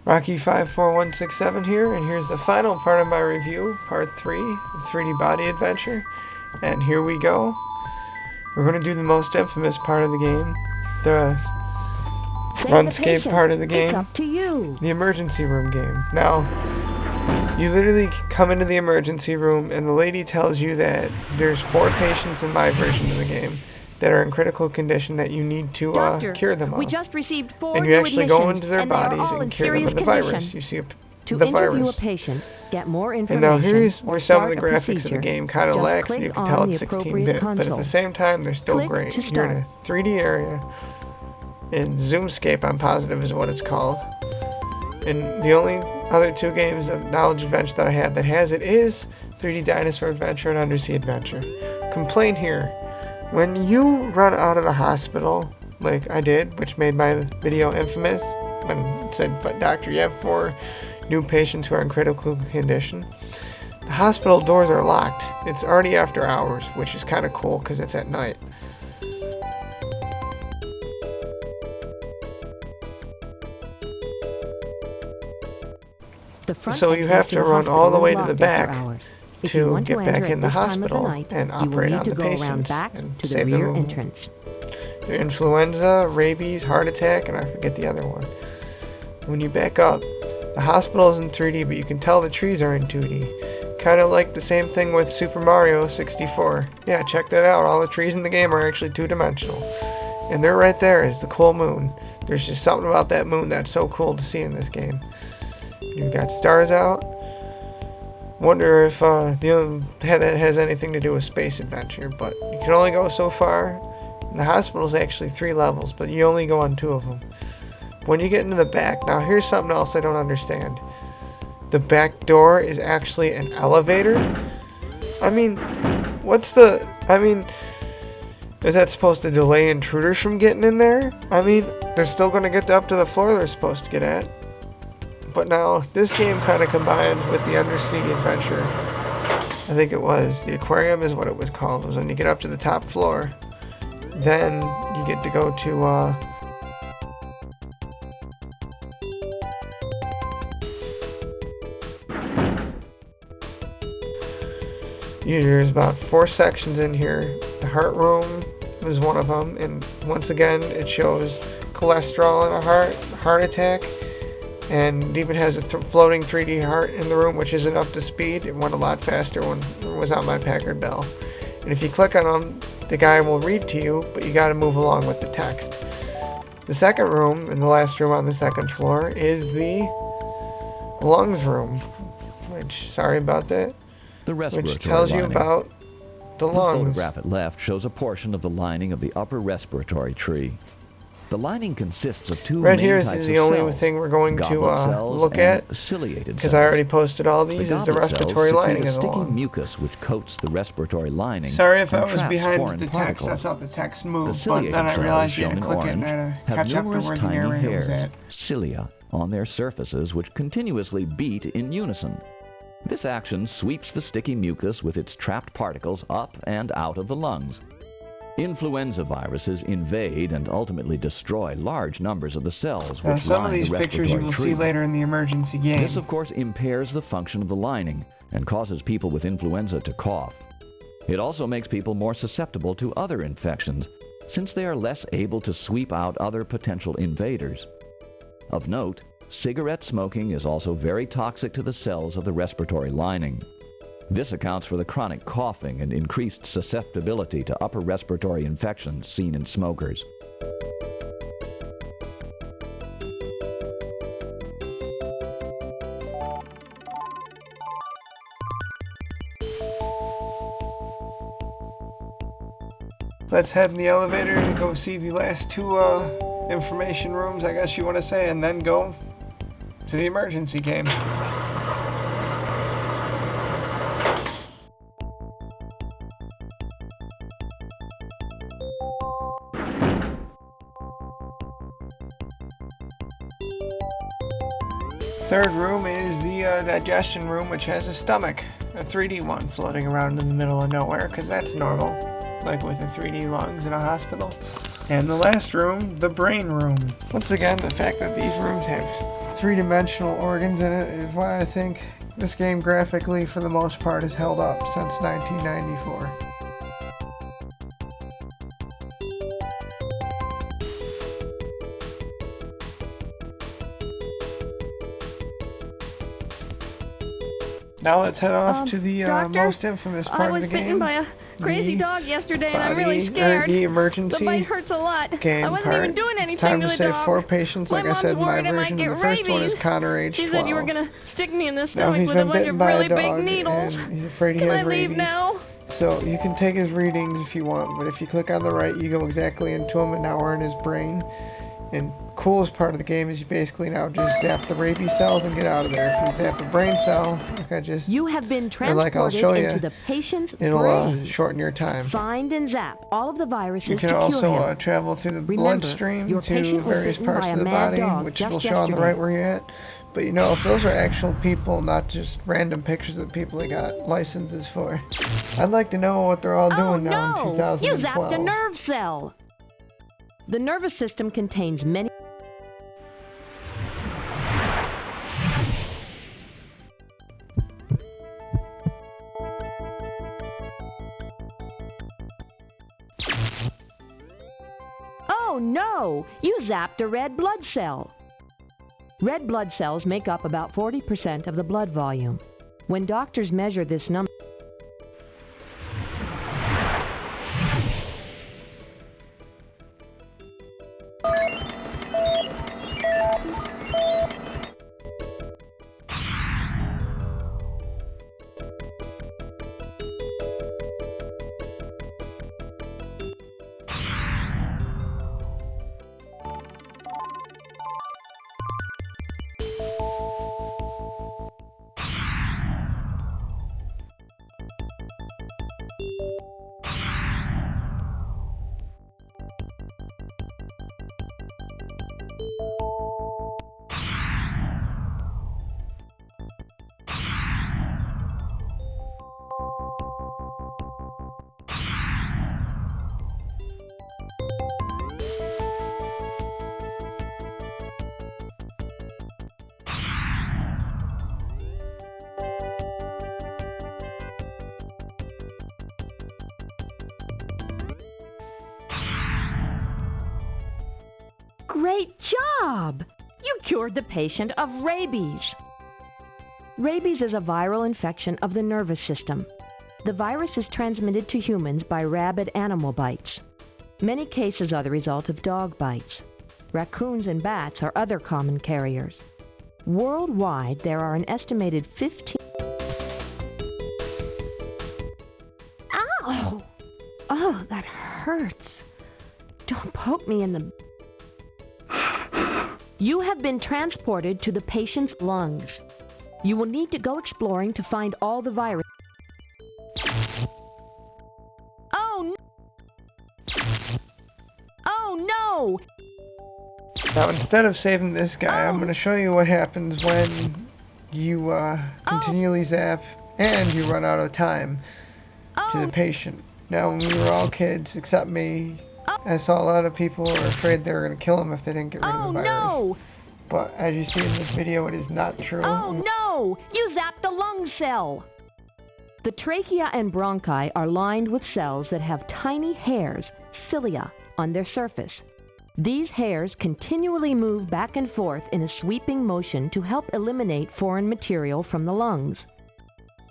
Rocky54167 here, and here's the final part of my review, part 3 of 3D Body Adventure. And here we go. We're going to do the most infamous part of the game, the runscape part of the game, it's up to you. The emergency room game. Now, you literally come into the emergency room and the lady tells you that there's 4 patients in my version of the game that are in critical condition that you need to cure them of. We just received 4 and you actually go into their bodies and cure them of the virus. You see the virus. A patient, get more information, and now here's where some of the graphics procedure. of the game kind of lacks, and you can tell it's 16-bit, but at the same time they're still great. You're in a 3D area, and Zoomscape, I'm positive, is what it's called. And the only other 2 games of Knowledge Adventure that I have that has it is 3D Dinosaur Adventure and Undersea Adventure. Complaint here. When you run out of the hospital, like I did, which made my video infamous, when it said, "But doctor, you have 4 new patients who are in critical condition," the hospital doors are locked. It's already after hours, which is kind of cool because it's at night. So you have to run all the way to the back to get back in the hospital and operate on the patients and save them. Their influenza, rabies, heart attack, and I forget the other one. When you back up, the hospital is in 3D, but you can tell the trees are in 2D. Kind of like the same thing with Super Mario 64. Yeah, check that out. All the trees in the game are actually 2-dimensional. And there right there is the cool moon. There's just something about that moon that's so cool to see in this game. You've got stars out. Wonder if that has anything to do with space adventure, but you can only go so far. And the hospital is actually 3 levels, but you only go on 2 of them. When you get into the back, now here's something else I don't understand. The back door is actually an elevator? I mean, is that supposed to delay intruders from getting in there? I mean, they're still going to get up to the floor they're supposed to get at. But now, this game kind of combines with the Undersea Adventure. I think it was. The aquarium is what it was called. It was when you get up to the top floor. Then, you get to go to, there's about 4 sections in here. The heart room is one of them. And once again, it shows cholesterol in a heart attack. And it even has a floating 3D heart in the room, which isn't up to speed. It went a lot faster when it was on my Packard Bell. And if you click on them, the guy will read to you, but you gotta move along with the text. The second room, and the last room on the second floor, is the lungs room. Which, sorry about that. Which tells you about the lungs. The photograph at left shows a portion of the lining of the upper respiratory tree. The lining consists of 2 right main here types is the of only cells, thing we're going to look at, ciliated because cells. I already posted all these, The is the respiratory cells lining of the sticky lung. mucus which coats the respiratory lining. Sorry if I and was traps behind foreign the text, particles. I thought the text moved, The but then I ciliated realized you cells, had to shown click in it orange, to have catch up to numerous where the tiny narrator was hairs, at. cilia, on their surfaces which continuously beat in unison. This action sweeps the sticky mucus with its trapped particles up and out of the lungs. Influenza viruses invade and ultimately destroy large numbers of the cells which some line of these the pictures you respiratory will tree. see later in the emergency game. This, of course, impairs the function of the lining and causes people with influenza to cough. It also makes people more susceptible to other infections, since they are less able to sweep out other potential invaders. Of note, cigarette smoking is also very toxic to the cells of the respiratory lining. This accounts for the chronic coughing and increased susceptibility to upper respiratory infections seen in smokers. Let's head in the elevator to go see the last 2 information rooms, I guess you want to say, and then go to the emergency game. Third room is the digestion room, which has a stomach, a 3D one floating around in the middle of nowhere, because that's normal, like with the 3D lungs in a hospital. And the last room, the brain room. Once again, the fact that these rooms have three-dimensional organs in it is why I think this game graphically, for the most part, has held up since 1994. Now let's head off to the Doctor, most infamous part of the game. I was bitten by a crazy dog yesterday, and I'm really scared. The emergency The bite hurts a lot. game I wasn't even doing anything to to the save dog. 4 patients, like I said in my version. The first one is Connor, age 12. She said you were gonna stick me in the Now stomach he's with a been bunch bitten of by really a dog, big needles. and he's afraid he Can has I leave rabies. now? So you can take his readings if you want, but if you click on the right, you go exactly into him, and now we're in his brain. And coolest part of the game is you basically now just zap the rabies cells and get out of there. If you zap a brain cell, like I just, You have been like I'll transported show into you, the patient's it'll brain. shorten your time. Find and zap all of the viruses You can to cure also him. travel through the Remember, bloodstream your to patient was various bitten parts by of a the mad body, dog which just will show on the yesterday. right where you're at. But you know, if those are actual people, not just random pictures of people they got licenses for, I'd like to know what they're all doing now in You 2012. zapped a nerve cell. The nervous system contains many. Oh no! You zapped a red blood cell. Red blood cells make up about 40% of the blood volume. When doctors measure this number, Great job! You cured the patient of rabies. Rabies is a viral infection of the nervous system. The virus is transmitted to humans by rabid animal bites. Many cases are the result of dog bites. Raccoons and bats are other common carriers. Worldwide, there are an estimated 15... Ow! Oh, that hurts. Don't poke me in the... You have been transported to the patient's lungs. You will need to go exploring to find all the virus. Oh no! Oh no! Now, instead of saving this guy, I'm going to show you what happens when you continually zap and you run out of time to the patient. Now, when we were all kids, except me, I saw a lot of people were afraid they were going to kill him if they didn't get rid of the virus. No! But as you see in this video, it is not true. Oh no! You zapped the lung cell! The trachea and bronchi are lined with cells that have tiny hairs, cilia, on their surface. These hairs continually move back and forth in a sweeping motion to help eliminate foreign material from the lungs.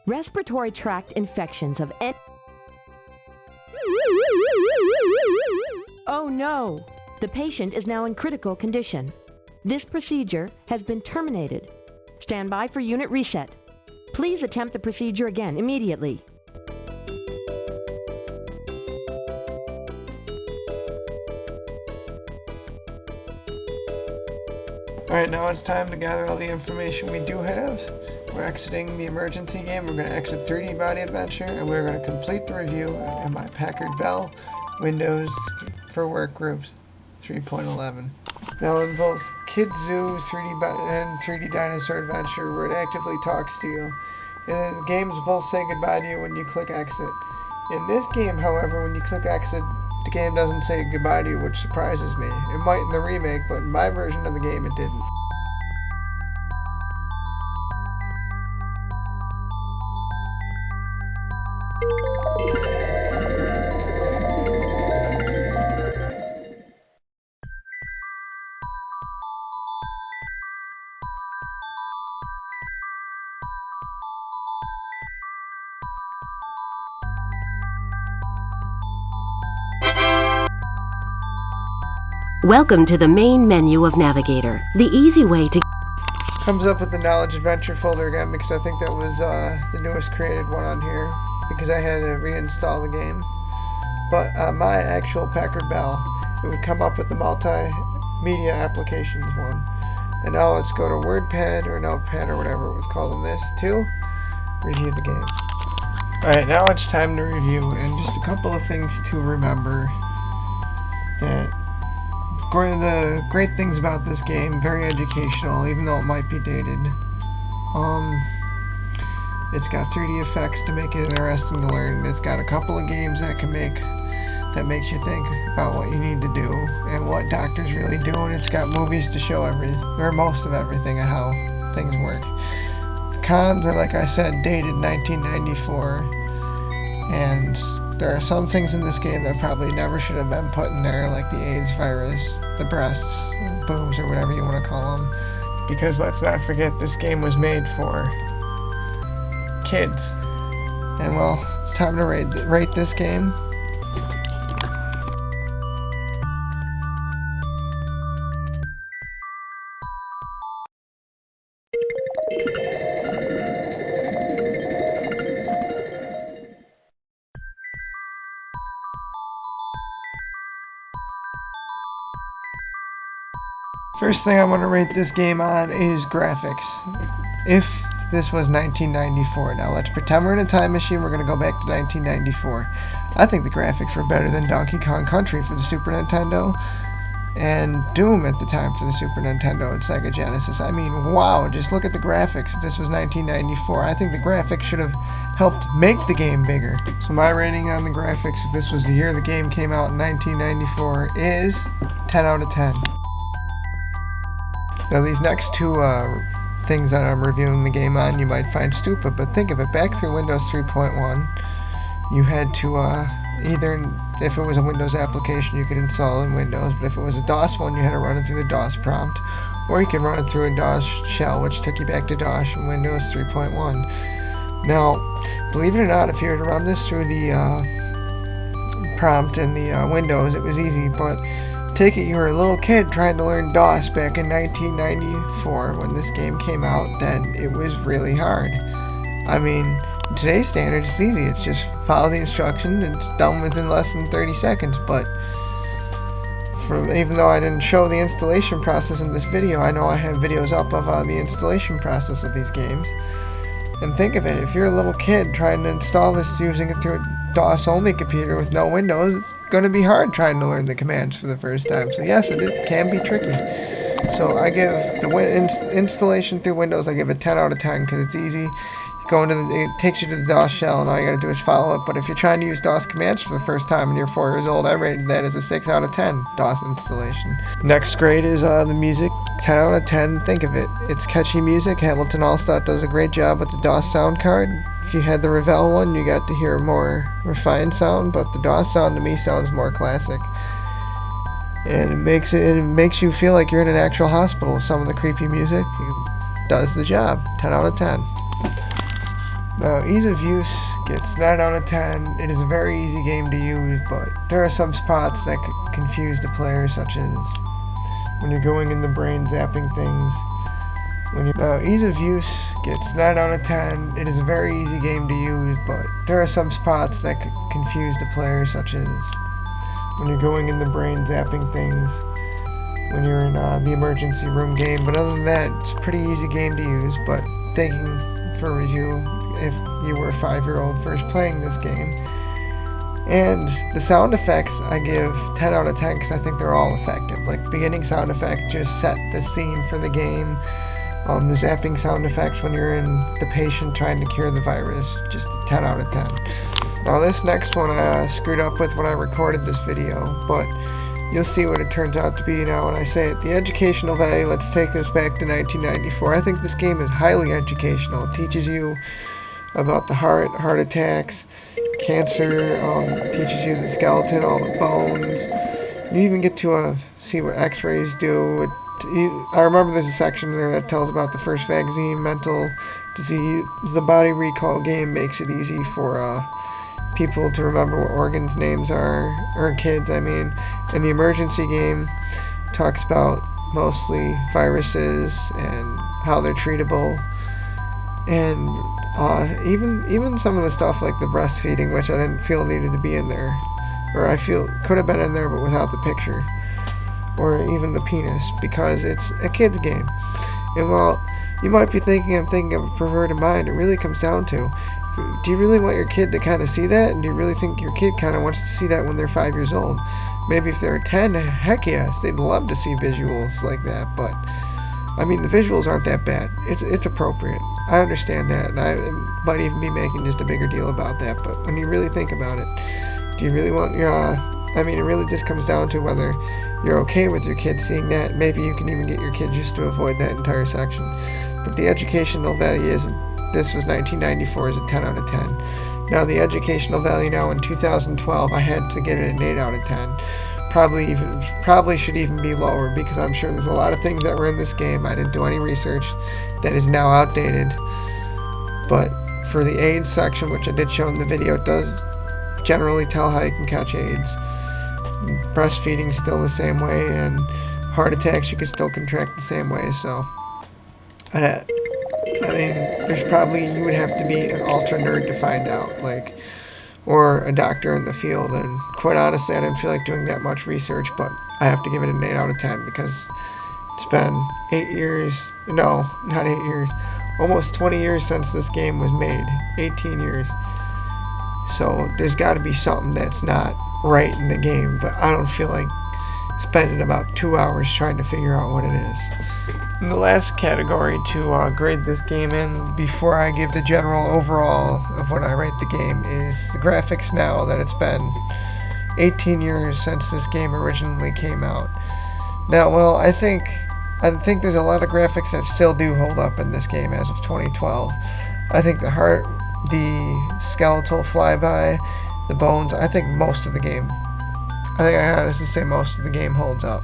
Respiratory tract infections of any... Oh no! The patient is now in critical condition. This procedure has been terminated. Stand by for unit reset. Please attempt the procedure again immediately. Alright, now it's time to gather all the information we do have. We're exiting the emergency game, we're going to exit 3D Body Adventure, and we're going to complete the review in my Packard Bell Windows for Workgroups 3.11. Now in both Kids Zoo 3D and 3D Dinosaur Adventure, where it actively talks to you, and the games both say goodbye to you when you click exit. In this game, however, when you click exit, the game doesn't say goodbye to you, which surprises me. It might in the remake, but in my version of the game it didn't. Welcome to the main menu of Navigator. The easy way to... Comes up with the Knowledge Adventure folder again because I think that was the newest created one on here because I had to reinstall the game. But my actual Packard Bell, it would come up with the multimedia applications one. And now let's go to WordPad or Notepad or whatever it was called in this to review the game. Alright, now it's time to review, and just a couple of things to remember. That the great things about this game, very educational, even though it might be dated. It's got 3D effects to make it interesting to learn. It's got a couple of games that makes you think about what you need to do and what doctors really do, and it's got movies to show most of everything of how things work. The cons are, like I said, dated 1994, and there are some things in this game that probably never should have been put in there, like the AIDS virus, the breasts, boobs, or whatever you want to call them. Because let's not forget, this game was made for kids. And well, it's time to rate this game. First thing I want to rate this game on is graphics. If this was 1994, now let's pretend we're in a time machine, we're going to go back to 1994. I think the graphics were better than Donkey Kong Country for the Super Nintendo, and Doom at the time for the Super Nintendo and Sega Genesis. I mean, wow, just look at the graphics. If this was 1994, I think the graphics should have helped make the game bigger. So my rating on the graphics, if this was the year the game came out in 1994, is 10 out of 10. Now these next two things that I'm reviewing the game on you might find stupid, but think of it, back through Windows 3.1, you had to either, if it was a Windows application you could install in Windows, but if it was a DOS one you had to run it through the DOS prompt, or you could run it through a DOS shell, which took you back to DOS in Windows 3.1. Now, believe it or not, if you were to run this through the prompt in the Windows, it was easy, but take it you were a little kid trying to learn DOS back in 1994 when this game came out, then it was really hard. I mean, in today's standards it's easy, it's just follow the instructions and it's done within less than 30 seconds, but even though I didn't show the installation process in this video, I know I have videos up of the installation process of these games. And think of it, if you're a little kid trying to install this using it through a DOS-only computer with no Windows, it's going to be hard trying to learn the commands for the first time. So yes, it can be tricky. So I give the installation through Windows, I give it 10 out of 10 because it's easy. It takes you to the DOS shell and all you got to do is follow it. But if you're trying to use DOS commands for the first time and you're 4 years old, I rated that as a 6 out of 10 DOS installation. Next grade is the music. 10 out of 10. Think of it. It's catchy music. Hamilton Allstott does a great job with the DOS sound card. If you had the Revell one, you got to hear a more refined sound, but the DOS sound to me sounds more classic. And it makes you feel like you're in an actual hospital. Some of the creepy music does the job. 10 out of 10. Now, ease of use gets 9 out of 10. It is a very easy game to use, but there are some spots that could confuse the player, such as when you're going in the brain zapping things. Now, ease of use gets 9 out of 10. It is a very easy game to use, but there are some spots that could confuse the player, such as when you're going in the brain zapping things, when you're in the emergency room game. But other than that, it's a pretty easy game to use, but thinking for review if you were a 5-year-old first playing this game. And the sound effects I give 10 out of 10 because I think they're all effective. Like beginning sound effect just set the scene for the game. The zapping sound effects when you're in the patient trying to cure the virus, just 10 out of 10. Now this next one I screwed up with when I recorded this video, but you'll see what it turns out to be now when I say it. The educational value, let's take us back to 1994. I think this game is highly educational. It teaches you about the heart attacks, cancer, teaches you the skeleton, all the bones. You even get to see what x-rays do. I remember there's a section there that tells about the first vaccine, mental disease. The body recall game makes it easy for people to remember what organs names are, or kids I mean. In the emergency game, talks about mostly viruses and how they're treatable, and even some of the stuff like the breastfeeding, which I didn't feel needed to be in there, or I feel could have been in there but without the picture, or even the penis, because it's a kid's game. And while you might be thinking I'm thinking of a perverted mind, it really comes down to, do you really want your kid to kind of see that? And do you really think your kid kind of wants to see that when they're 5 years old? Maybe if they're 10, heck yes, they'd love to see visuals like that. But I mean, the visuals aren't that bad. It's appropriate. I understand that, and I might even be making just a bigger deal about that. But when you really think about it, do you really want your? I mean, it really just comes down to whether you're okay with your kid seeing that. Maybe you can even get your kid just to avoid that entire section. But the educational value is, this was 1994, is a 10 out of 10. Now the educational value now in 2012, I had to get it an 8 out of 10. Probably should even be lower, because I'm sure there's a lot of things that were in this game, I didn't do any research, that is now outdated. But for the AIDS section, which I did show in the video, it does generally tell how you can catch AIDS. Breastfeeding still the same way, and heart attacks you can still contract the same way. So I mean, there's probably, you would have to be an ultra nerd to find out, like, or a doctor in the field. And quite honestly, I didn't feel like doing that much research, but I have to give it an 8 out of 10 because it's been 8 years, no, not 8 years, almost 20 years since this game was made, 18 years. So there's got to be something that's not right in the game, but I don't feel like spending about 2 hours trying to figure out what it is. And the last category to grade this game in before I give the general overall of what I rate the game is the graphics now that it's been 18 years since this game originally came out. Now, well, I think there's a lot of graphics that still do hold up in this game as of 2012. I think the heart, the skeletal flyby, the bones, I think most of the game, I think I honestly say most of the game holds up.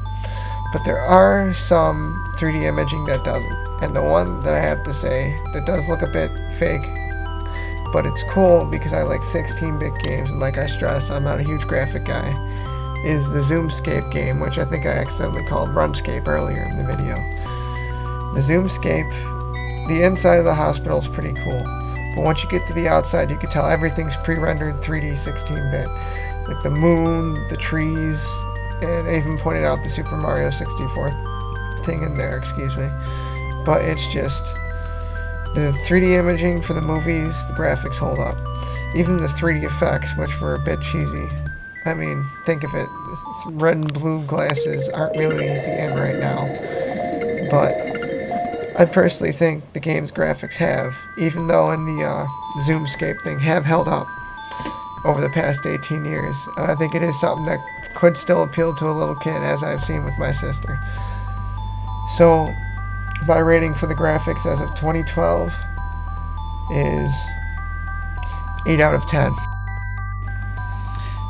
But there are some 3D imaging that doesn't. And the one that I have to say that does look a bit fake, but it's cool because I like 16-bit games, and like I stress, I'm not a huge graphic guy, is the Zoomscape game, which I think I accidentally called Runscape earlier in the video. The Zoomscape, the inside of the hospital is pretty cool. But once you get to the outside, you can tell everything's pre-rendered 3D 16-bit. Like the moon, the trees, and I even pointed out the Super Mario 64 thing in there, excuse me. But it's just, the 3D imaging for the movies, the graphics hold up. Even the 3D effects, which were a bit cheesy. I mean, think of it, red and blue glasses aren't really the end right now. But I personally think the game's graphics have, even though in the Zoomscape thing, have held up over the past 18 years. And I think it is something that could still appeal to a little kid, as I've seen with my sister. So, my rating for the graphics as of 2012 is 8 out of 10.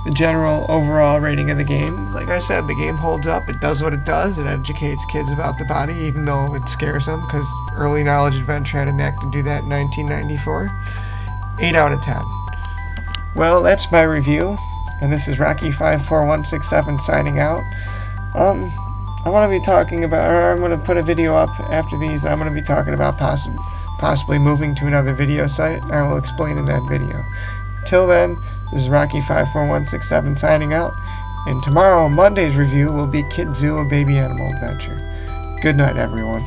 The general overall rating of the game, like I said, the game holds up. It does what it does. It educates kids about the body, even though it scares them, because Early Knowledge Adventure had an act to do that in 1994. 8 out of 10. Well, that's my review. And this is Rocky54167 signing out. I want to be talking about, or I'm going to put a video up after these, and I'm going to be talking about possibly moving to another video site. I will explain in that video. Till then, this is Rocky54167 signing out. And tomorrow, Monday's review will be Kid Zoo, A Baby Animal Adventure. Good night, everyone.